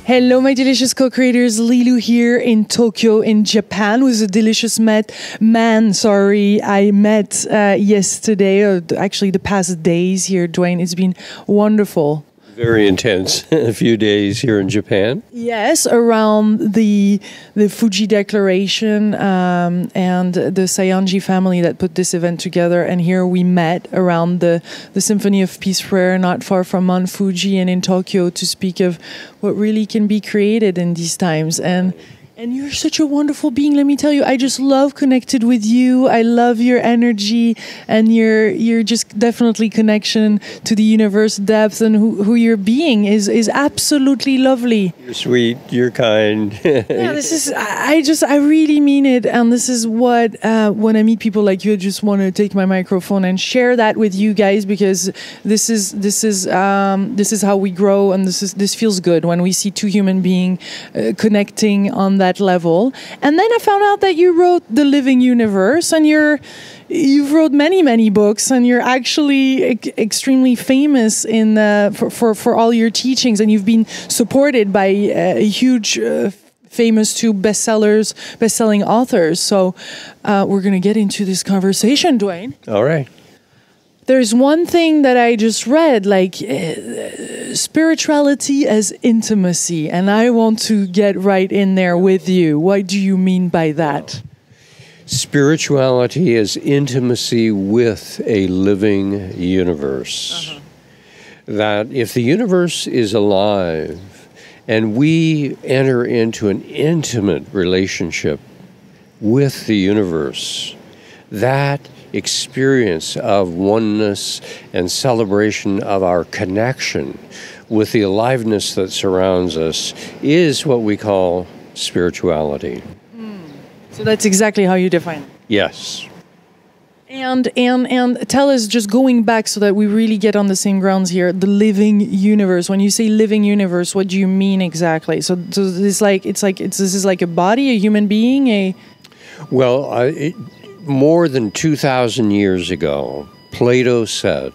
Hello, my delicious co-creators. Lilu here in Tokyo, in Japan, with a delicious man I met yesterday, or actually the past days here, Duane. It's been wonderful. Very intense. A few days here in Japan. Yes, around the Fuji Declaration and the Saionji family that put this event together. And here we met around the Symphony of Peace Prayer, not far from Mount Fuji and in Tokyo, to speak of what really can be created in these times. And you're such a wonderful being, let me tell you. I just love connected with you. I love your energy and your just definitely connection to the universe depth, and who you're being is absolutely lovely. You're sweet, you're kind. Yeah, this is, I really mean it. And this is what, when I meet people like you, I just want to take my microphone and share that with you guys, because this is how we grow. And this feels good when we see two human beings connecting on that level. And then I found out that you wrote The Living Universe, and you've wrote many books, and you're actually extremely famous in for all your teachings, and you've been supported by a huge famous two best-selling authors. So we're going to get into this conversation, Duane. All right. There's one thing that I just read, like spirituality as intimacy, and I want to get right in there with you. What do you mean by that? Spirituality is intimacy with a living universe. That if the universe is alive and we enter into an intimate relationship with the universe, that experience of oneness and celebration of our connection with the aliveness that surrounds us is what we call spirituality. So that's exactly how you define it. Yes. And tell us, just going back so that we really get on the same grounds here, the living universe. When you say living universe, what do you mean exactly? So this is like a body, a human being, more than 2,000 years ago, Plato said,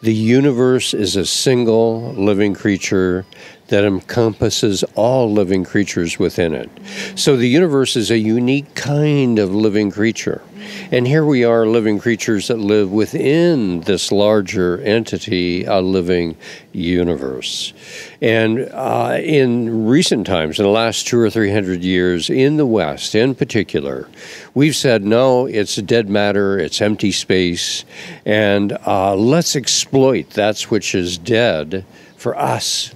the universe is a single living creature that encompasses all living creatures within it. So the universe is a unique kind of living creature. And here we are, living creatures that live within this larger entity, a living universe. And in recent times, in the last 200 or 300 years, in the West in particular, we've said, no, it's dead matter, it's empty space, and let's exploit that which is dead for us,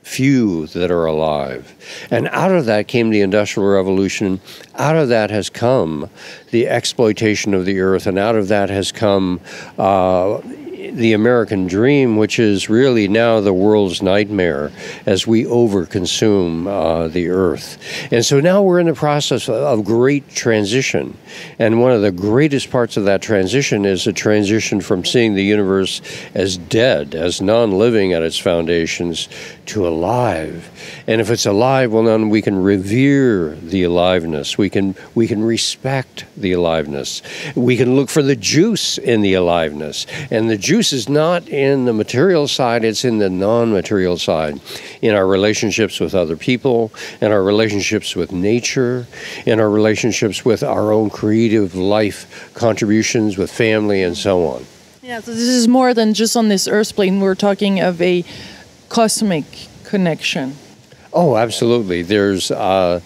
few that are alive. And out of that came the Industrial Revolution. Out of that has come the exploitation of the earth, and out of that has come the American dream, which is really now the world's nightmare as we overconsume the earth. And so now we're in the process of great transition. And one of the greatest parts of that transition is a transition from seeing the universe as dead, as non-living at its foundations, to alive. And if it's alive, well, then we can revere the aliveness. We can respect the aliveness. We can look for the juice in the aliveness. And the juice is not in the material side, it's in the non-material side, in our relationships with other people, in our relationships with nature, in our relationships with our own creative life contributions with family and so on. Yeah, so this is more than just on this earth plane. We're talking of a cosmic connection. Oh, absolutely. There's I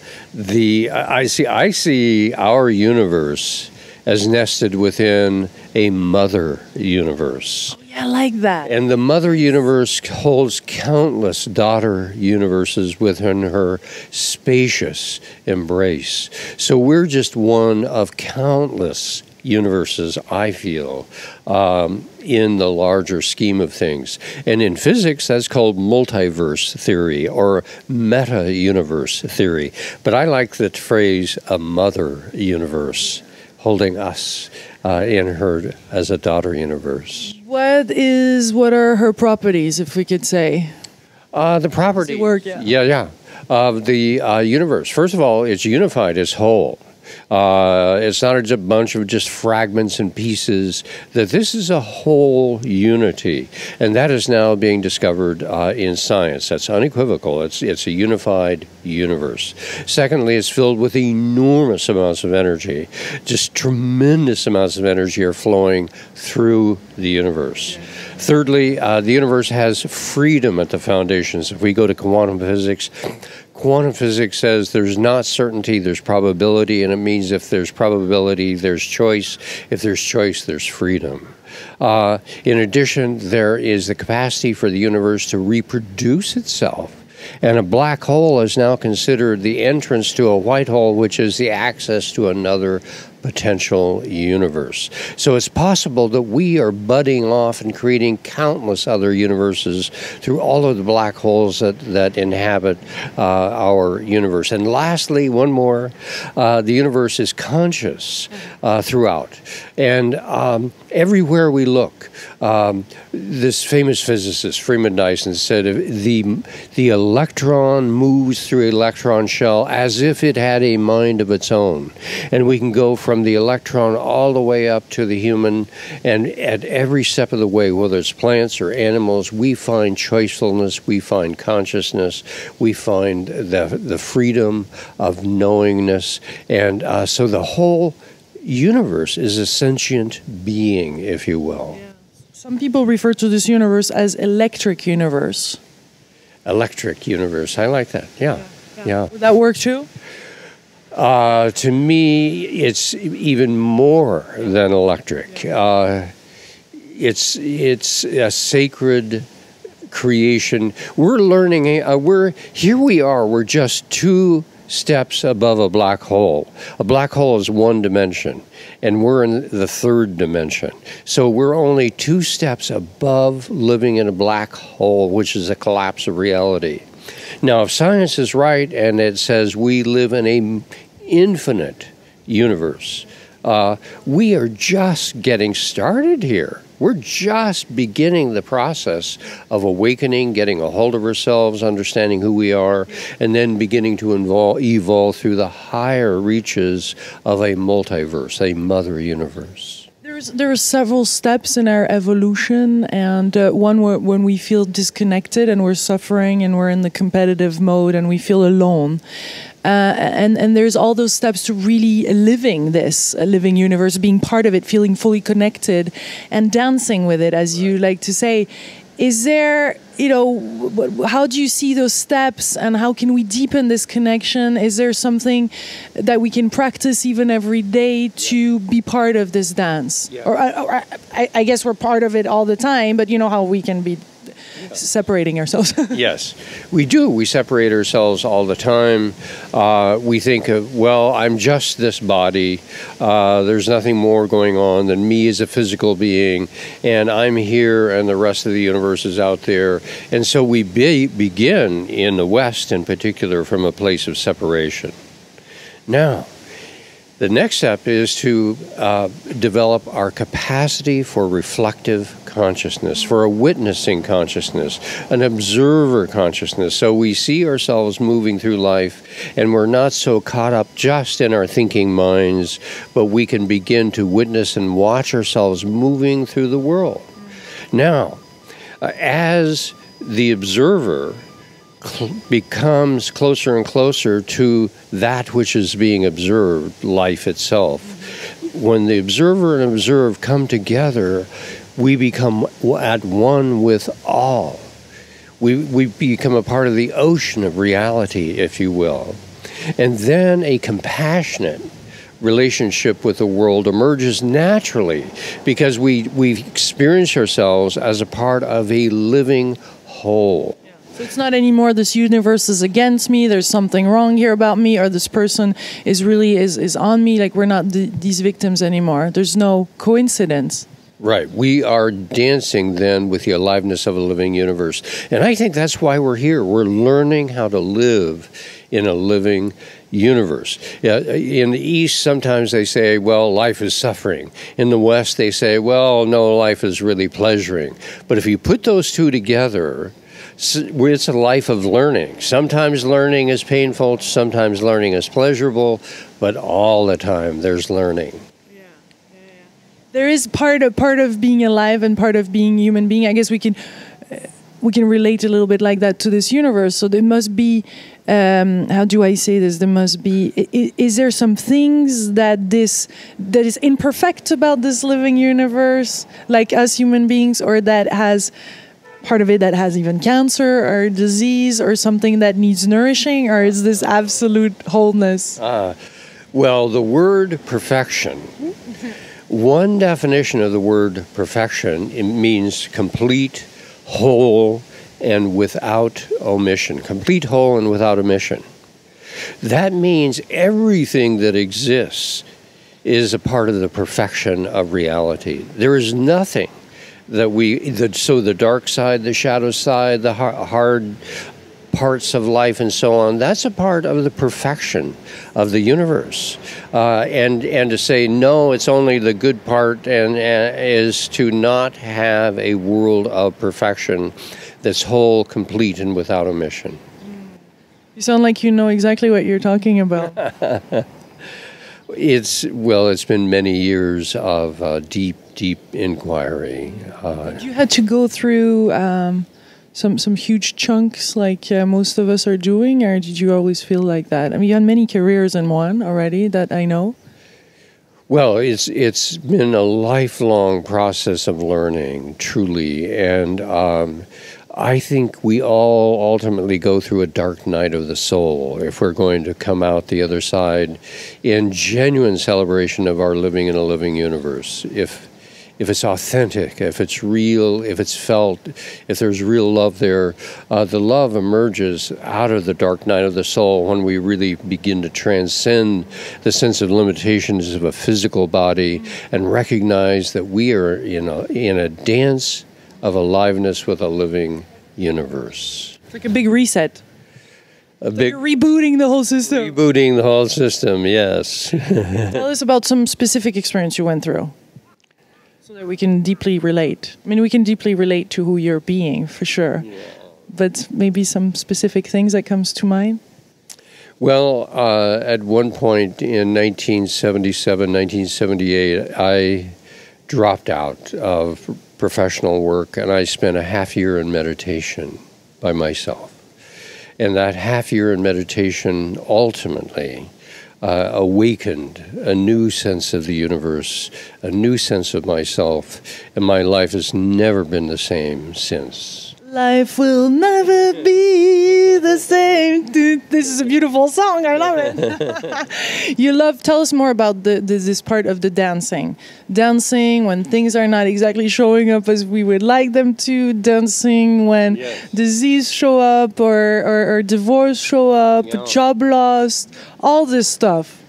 see our universe as nested within a mother universe. Oh, yeah, I like that. And the mother universe holds countless daughter universes within her spacious embrace. So we're just one of countless universes, I feel, in the larger scheme of things. And in physics, that's called multiverse theory or meta-universe theory. But I like the phrase a mother universe, holding us in her as a daughter universe. What are her properties, if we could say? The property. Does it work? Yeah. Of the universe. First of all, it's unified as whole. It's not a bunch of just fragments and pieces, that this is a whole unity. And that is now being discovered in science. That's unequivocal. It's a unified universe. Secondly, it's filled with enormous amounts of energy. Just tremendous amounts of energy are flowing through the universe. Thirdly, the universe has freedom at the foundations. If we go to quantum physics says there's not certainty, there's probability, and it means if there's probability, there's choice. If there's choice, there's freedom. In addition, there is the capacity for the universe to reproduce itself. And a black hole is now considered the entrance to a white hole, which is the access to another potential universe. So it's possible that we are budding off and creating countless other universes through all of the black holes that inhabit our universe. And lastly, one more, the universe is conscious throughout. And everywhere we look, this famous physicist, Freeman Dyson, said the electron moves through an electron shell as if it had a mind of its own. And we can go from the electron all the way up to the human, and at every step of the way, whether it's plants or animals, we find choicefulness, we find consciousness, we find the freedom of knowingness. And so the whole universe is a sentient being, if you will. Yeah. Some people refer to this universe as electric universe. Electric universe. I like that. Yeah. Would that work too? To me, it's even more than electric. It's a sacred creation. We're learning. Here we are. We're just 2 steps above a black hole. A black hole is 1 dimension, and we're in the 3rd dimension. So we're only 2 steps above living in a black hole, which is a collapse of reality. Now, if science is right and it says we live in an infinite universe, we are just getting started here. We're just beginning the process of awakening, getting a hold of ourselves, understanding who we are, and then beginning to evolve through the higher reaches of a multiverse, a mother universe. There are several steps in our evolution, and one when we feel disconnected and we're suffering and we're in the competitive mode and we feel alone. And there's all those steps to really living this living universe, being part of it, feeling fully connected, and dancing with it, as you like to say. Is there, how do you see those steps, and how can we deepen this connection? Is there something that we can practice even every day to be part of this dance? Yeah. Or I guess we're part of it all the time, but you know how we can be separating ourselves. Yes, we do. We separate ourselves all the time. We think of, well, I'm just this body. There's nothing more going on than me as a physical being, and I'm here and the rest of the universe is out there. And so we begin in the West in particular from a place of separation. Now, the next step is to develop our capacity for reflective consciousness, for a witnessing consciousness, an observer consciousness. So we see ourselves moving through life, and we're not so caught up just in our thinking minds, but we can begin to witness and watch ourselves moving through the world. Now, as the observer becomes closer and closer to that which is being observed, life itself. When the observer and observed come together, we become at one with all. We become a part of the ocean of reality, if you will. And then a compassionate relationship with the world emerges naturally, because we experience ourselves as a part of a living whole. So it's not anymore this universe is against me, there's something wrong here about me, or this person is really is on me. Like, we're not these victims anymore. There's no coincidence. Right. We are dancing then with the aliveness of a living universe. And I think that's why we're here. We're learning how to live in a living universe. In the East, sometimes they say, well, life is suffering. In the West, they say, well, no, life is really pleasuring. But if you put those two together, it's a life of learning. Sometimes learning is painful, sometimes learning is pleasurable, but all the time there's learning. There is part of being alive and part of being human being. I guess we can relate a little bit like that to this universe. So there must be, how do I say this? There must be. Is there some things that is imperfect about this living universe, like us human beings, or that has part of it that has even cancer or disease or something that needs nourishing, or is this absolute wholeness? Well, the word perfection. One definition of the word perfection, it means complete, whole, and without omission. Complete, whole, and without omission. That means everything that exists is a part of the perfection of reality. There is nothing so the dark side, the shadow side, the hard parts of life and so on, that's a part of the perfection of the universe. And to say, no, it's only the good part, and is to not have a world of perfection that's whole, complete, and without omission. You sound like you know exactly what you're talking about. It's been many years of deep inquiry. You had to go through some huge chunks like most of us are doing, or did you always feel like that? I mean, you had many careers in one already that I know. Well, it's been a lifelong process of learning, truly, and I think we all ultimately go through a dark night of the soul if we're going to come out the other side in genuine celebration of our living in a living universe. If it's authentic, if it's real, if it's felt, if there's real love there, the love emerges out of the dark night of the soul when we really begin to transcend the sense of limitations of a physical body and recognize that we are in a dance of aliveness with a living universe. It's like a big reset. Rebooting the whole system. Rebooting the whole system, yes. Tell us about some specific experience you went through, so that we can deeply relate. I mean, we can deeply relate to who you're being, for sure. Yeah. But maybe some specific things that comes to mind? Well, at one point in 1977, 1978, I dropped out of professional work, and I spent a half year in meditation by myself. And that half year in meditation ultimately awakened a new sense of the universe, a new sense of myself, and my life has never been the same since. Life will never be the same. This is a beautiful song. I love it. Tell us more about this part of the dancing. Dancing when things are not exactly showing up as we would like them to. Dancing when disease show up or divorce show up, job loss, all this stuff.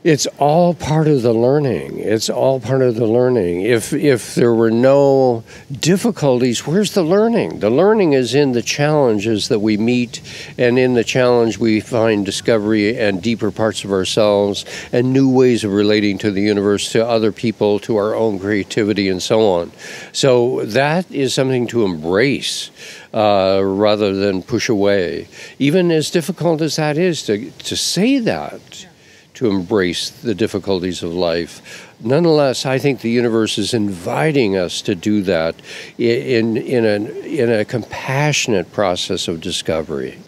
It's all part of the learning. It's all part of the learning. If there were no difficulties, where's the learning? The learning is in the challenges that we meet, and in the challenge we find discovery and deeper parts of ourselves and new ways of relating to the universe, to other people, to our own creativity, and so on. So that is something to embrace rather than push away. Even as difficult as that is to say that, to embrace the difficulties of life. Nonetheless, I think the universe is inviting us to do that in a compassionate process of discovery.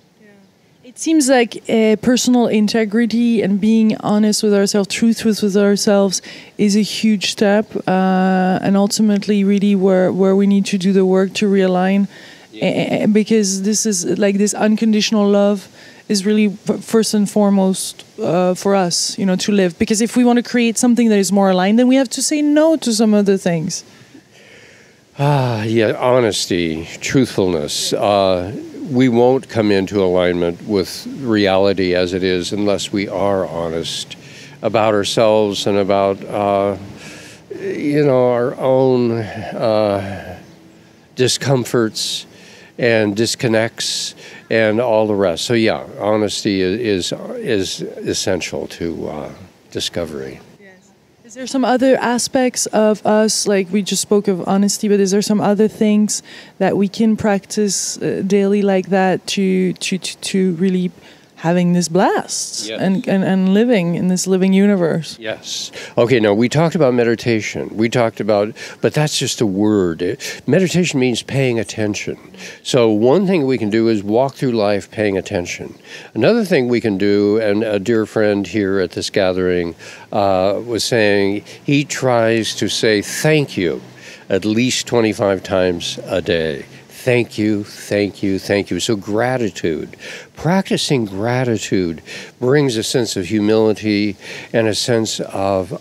It seems like personal integrity and being honest with ourselves, truthful with ourselves, is a huge step, and ultimately really where we need to do the work to realign, because this is like this unconditional love is really first and foremost for us, to live. Because if we want to create something that is more aligned, then we have to say no to some other things. Honesty, truthfulness. We won't come into alignment with reality as it is unless we are honest about ourselves and about, our own discomforts and disconnects and all the rest. So honesty is essential to discovery. Yes. Is there some other aspects of us, like we just spoke of honesty, but is there some other things that we can practice daily like that to really having this blast and living in this living universe? Yes. Okay, now we talked about meditation. We talked about, but that's just a word. Meditation means paying attention. So one thing we can do is walk through life paying attention. Another thing we can do, and a dear friend here at this gathering was saying he tries to say thank you at least 25 times a day. Thank you, thank you, thank you. So gratitude. Practicing gratitude brings a sense of humility and a sense of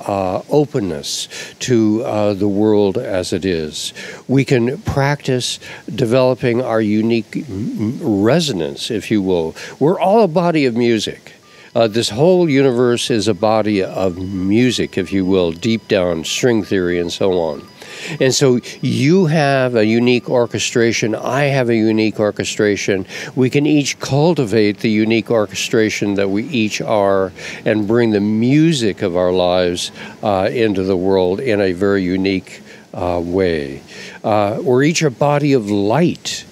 openness to the world as it is. We can practice developing our unique resonance, if you will. We're all a body of music. This whole universe is a body of music, if you will, deep down, string theory and so on. And so you have a unique orchestration, I have a unique orchestration. We can each cultivate the unique orchestration that we each are and bring the music of our lives into the world in a very unique way. We're each a body of light.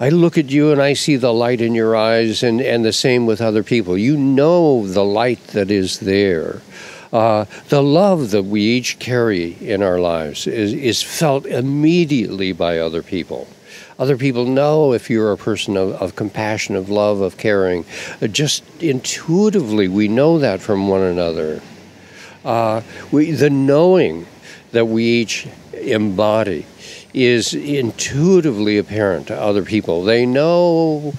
I look at you and I see the light in your eyes, and the same with other people. You know the light that is there. The love that we each carry in our lives is felt immediately by other people. Other people know if you're a person of compassion, of love, of caring. Just intuitively, we know that from one another. The knowing that we each embody is intuitively apparent to other people. They know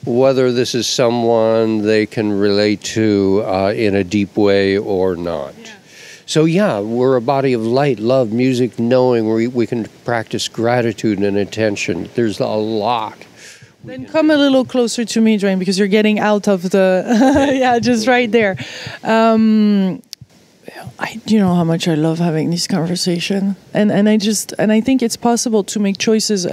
whether this is someone they can relate to in a deep way or not. Yeah. So yeah, we're a body of light, love, music, knowing. We can practice gratitude and attention. There's a lot. Then come a little closer to me, Duane, because you're getting out of the... yeah, just right there. You know how much I love having this conversation, and I think it's possible to make choices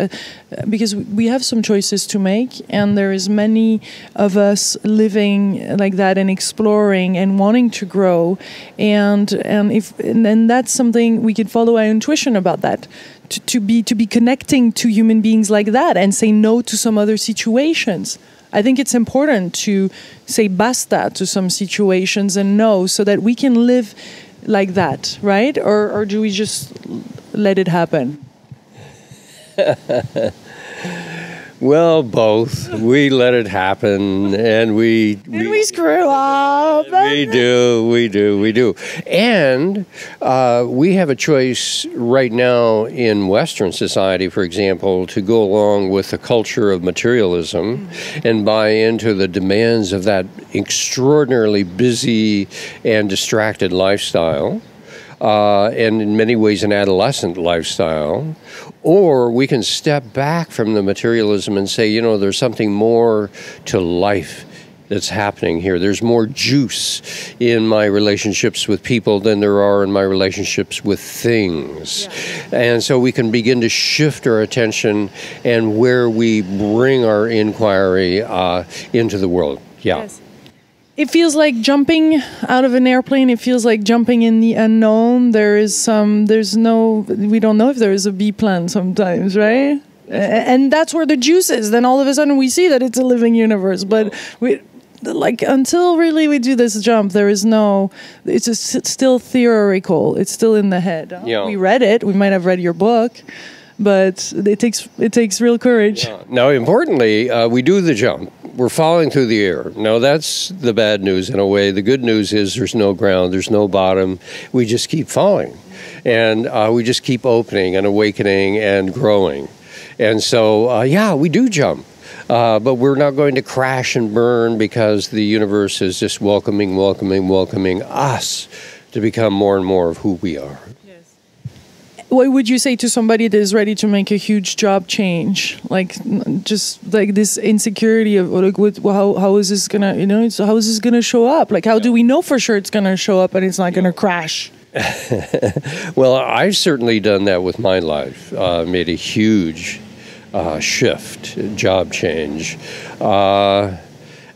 because we have some choices to make, and there is many of us living like that and exploring and wanting to grow, and that's something we can follow our intuition about that. To be connecting to human beings like that and say no to some other situations. I think it's important to say basta to some situations and no, so that we can live like that, right? Or do we just let it happen? Well, both. We let it happen, and we screw up. We do. And we have a choice right now in Western society, for example, to go along with the culture of materialism and buy into the demands of that extraordinarily busy and distracted lifestyle. And in many ways an adolescent lifestyle, or we can step back from the materialism and say, you know, there's something more to life that's happening here. There's more juice in my relationships with people than there are in my relationships with things. Yeah. And so we can begin to shift our attention and where we bring our inquiry into the world. Yeah. Yes. It feels like jumping out of an airplane. It feels like jumping in the unknown. We don't know if there is a B plan sometimes, right? And that's where the juice is. Then all of a sudden we see that it's a living universe. But until really we do this jump, it's still theoretical. It's still in the head. Yeah. We read it. We might have read your book. But it takes real courage. Yeah. Now, importantly, we do the jump. We're falling through the air. Now, that's the bad news in a way. The good news is there's no ground, there's no bottom. We just keep falling. And we just keep opening and awakening and growing. And so, we do jump. But we're not going to crash and burn because the universe is just welcoming us to become more and more of who we are. What would you say to somebody that is ready to make a huge job change, just this insecurity of how is this gonna, how is this gonna show up? How do we know for sure it's gonna show up and it's not gonna crash? Well, I've certainly done that with my life. Made a huge shift, job change.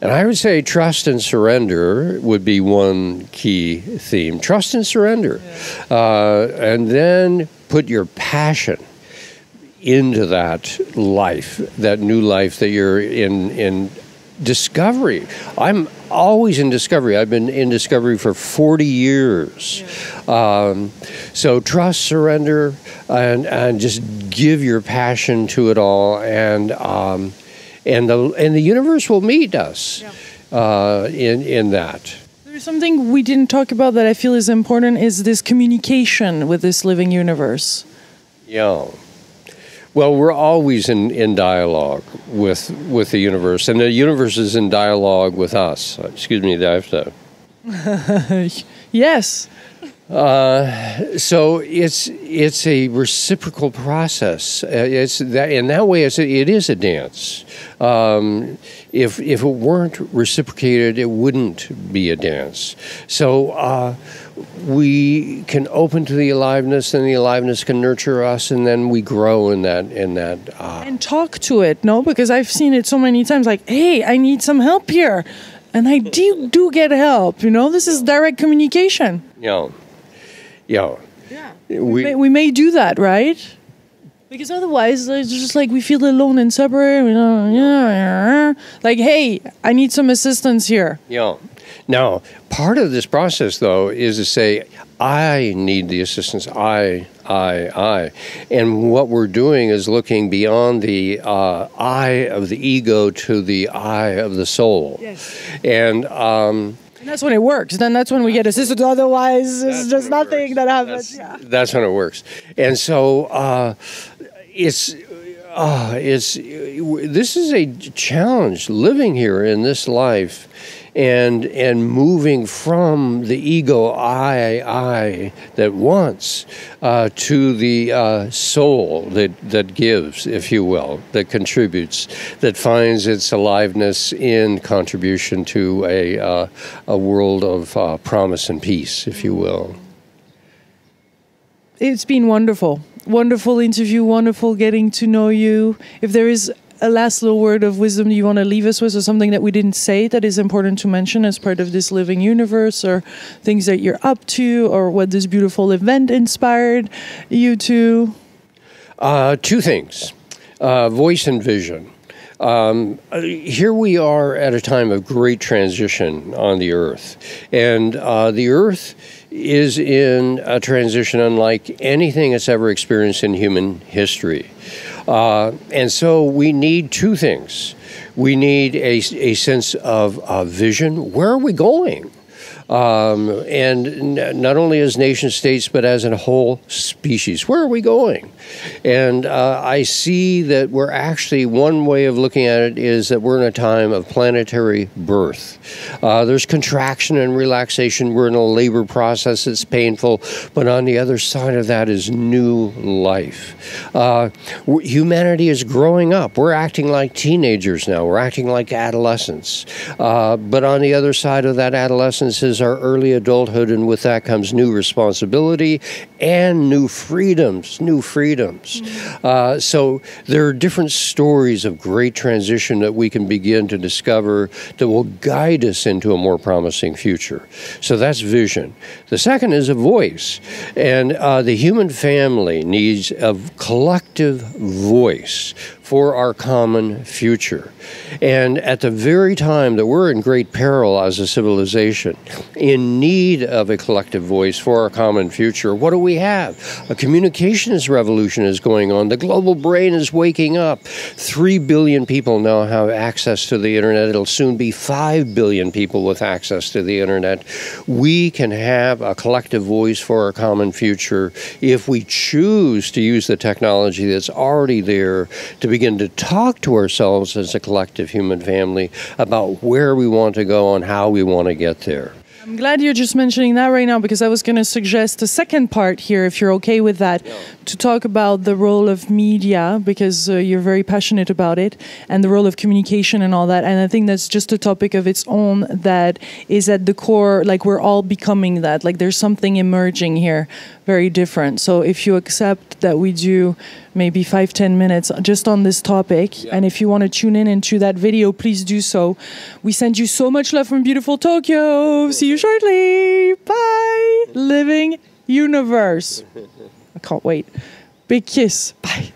And I would say trust and surrender would be one key theme. Trust and surrender. And then put your passion into that life, that new life that you're in discovery. I'm always in discovery. I've been in discovery for 40 years. So trust, surrender, and just give your passion to it all, and the universe will meet us in that. There's something we didn't talk about that I feel is important, is this communication with this living universe. Yeah. Well, we're always in dialogue with the universe, and the universe is in dialogue with us. Excuse me, I have to. Yes. So it's a reciprocal process. It's that in that way. It is a dance. If it weren't reciprocated, it wouldn't be a dance. So we can open to the aliveness, and the aliveness can nurture us, and then we grow in that. And talk to it, no? Because I've seen it so many times. Like, hey, I need some help here, and I do get help. This is direct communication. Yeah. We may do that, right? Because otherwise, it's just like we feel alone and separate. Like, hey, I need some assistance here. Yeah. Now, part of this process, though, is to say, I need the assistance. I. And what we're doing is looking beyond the I of the ego to the I of the soul. Yes. And that's when it works. Then that's when we get assistance. Otherwise, it's just nothing that happens. That's when it works. And so this is a challenge living here in this life, and moving from the ego I that wants to the soul that gives, if you will, that contributes, that finds its aliveness in contribution to a world of promise and peace, if you will. It's been wonderful. Wonderful interview, wonderful getting to know you. If there is a last little word of wisdom you want to leave us with, or something that we didn't say that is important to mention as part of this living universe, or things that you're up to, or what this beautiful event inspired you to? Two things, voice and vision. Here we are at a time of great transition on the earth, and the earth is in a transition unlike anything it's ever experienced in human history. And so we need two things. We need a sense of vision. Where are we going? And not only as nation states, but as a whole species. Where are we going? And I see that we're actually, one way of looking at it is that we're in a time of planetary birth. There's contraction and relaxation. We're in a labor process that's painful, but on the other side of that is new life. Humanity is growing up. We're acting like teenagers now. We're acting like adolescents. But on the other side of that adolescence is our early adulthood, and with that comes new responsibility and new freedoms. So there are different stories of great transition that we can begin to discover that will guide us into a more promising future. So that's vision. The second is a voice, and the human family needs a collective voice for our common future. And at the very time that we're in great peril as a civilization, in need of a collective voice for our common future, what do we have? A communications revolution is going on. The global brain is waking up. 3 billion people now have access to the internet. It'll soon be 5 billion people with access to the internet. We can have a collective voice for our common future if we choose to use the technology that's already there to begin to talk to ourselves as a collective human family about where we want to go and how we want to get there. I'm glad you're just mentioning that right now, because I was going to suggest a second part here, if you're okay with that, to talk about the role of media, because you're very passionate about it, and the role of communication and all that. And I think that's just a topic of its own that is at the core, like we're all becoming that. Like there's something emerging here, very different. So if you accept that we do maybe 5-10 minutes just on this topic, and if you want to tune in into that video, please do so. We send you so much love from beautiful Tokyo. See you shortly. Bye. Living universe. I can't wait. Big kiss. Bye.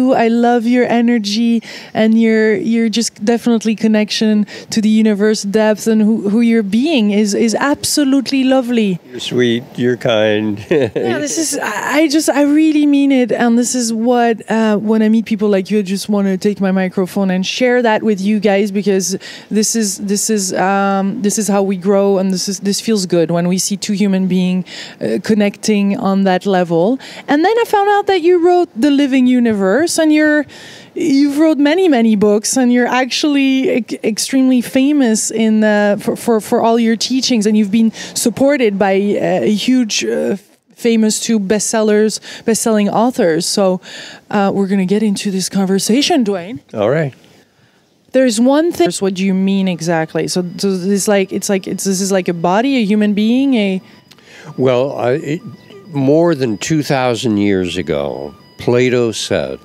I love your energy and your just definitely connection to the universe depth, and who you're being is absolutely lovely. You're sweet. You're kind. Yeah, this is I really mean it, and this is what when I meet people like you, I just want to take my microphone and share that with you guys, because this is how we grow, and this feels good when we see two human beings connecting on that level. And then I found out that you wrote The Living Universe, and you've wrote many books, and you're actually extremely famous in for all your teachings, and you've been supported by a huge famous two best-selling authors. So we're going to get into this conversation, Duane. All right. There's one thing. What do you mean exactly? So this is like a body, a human being, Well, more than 2,000 years ago, Plato said,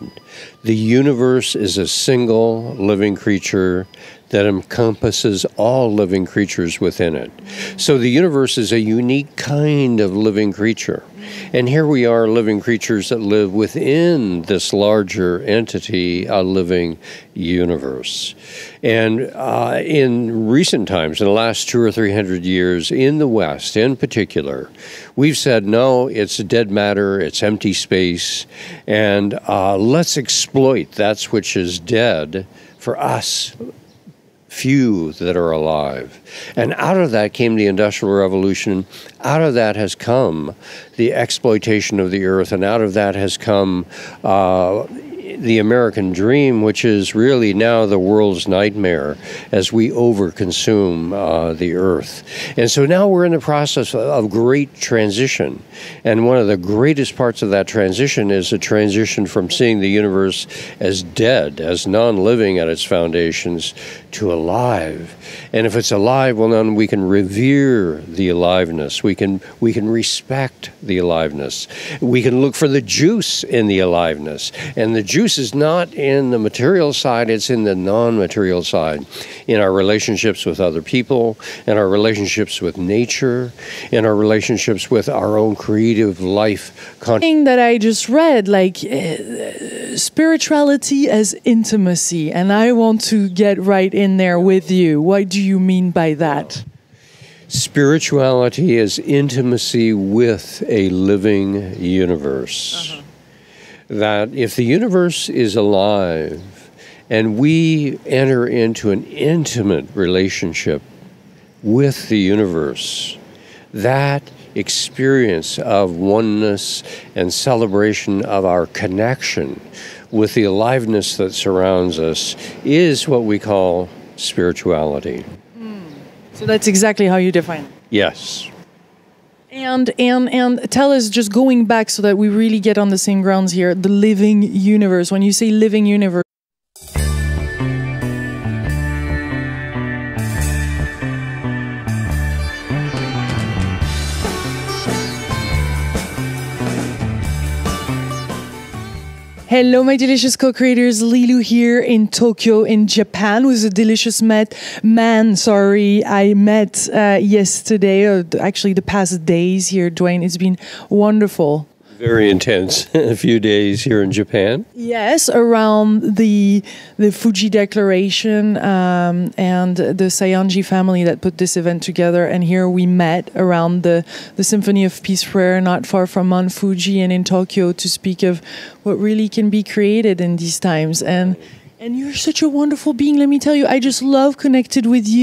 the universe is a single living creature that encompasses all living creatures within it. So the universe is a unique kind of living creature. And here we are, living creatures that live within this larger entity, a living universe. And in recent times, in the last 200 or 300 years, in the West in particular, we've said, no, it's dead matter, it's empty space, and let's exploit that which is dead for us, few that are alive. And out of that came the Industrial Revolution. Out of that has come the exploitation of the earth, and out of that has come the American dream, which is really now the world's nightmare as we overconsume the earth. And so now we're in the process of great transition. And one of the greatest parts of that transition is a transition from seeing the universe as dead, as non-living at its foundations, to alive. And if it's alive, well, then we can revere the aliveness. We can respect the aliveness. We can look for the juice in the aliveness. And the juice is not in the material side, it's in the non-material side, in our relationships with other people, in our relationships with nature, in our relationships with our own creative life. Thing that I just read, like spirituality as intimacy, and I want to get right in there with you. What do you mean by that? Spirituality is intimacy with a living universe. That if the universe is alive and we enter into an intimate relationship with the universe, that experience of oneness and celebration of our connection with the aliveness that surrounds us is what we call spirituality. So that's exactly how you define it. Yes. And tell us, just going back so that we really get on the same grounds here, the living universe. When you say living universe, hello, my delicious co-creators. Lilu here in Tokyo, in Japan, with a delicious man I met yesterday, or actually the past days here, Duane. It's been wonderful. Very intense. A few days here in Japan. Yes, around the Fuji Declaration and the Sayanji family that put this event together. And here we met around the Symphony of Peace Prayer, not far from Mount Fuji and in Tokyo, to speak of what really can be created in these times. And you're such a wonderful being. Let me tell you, I just love connected with you.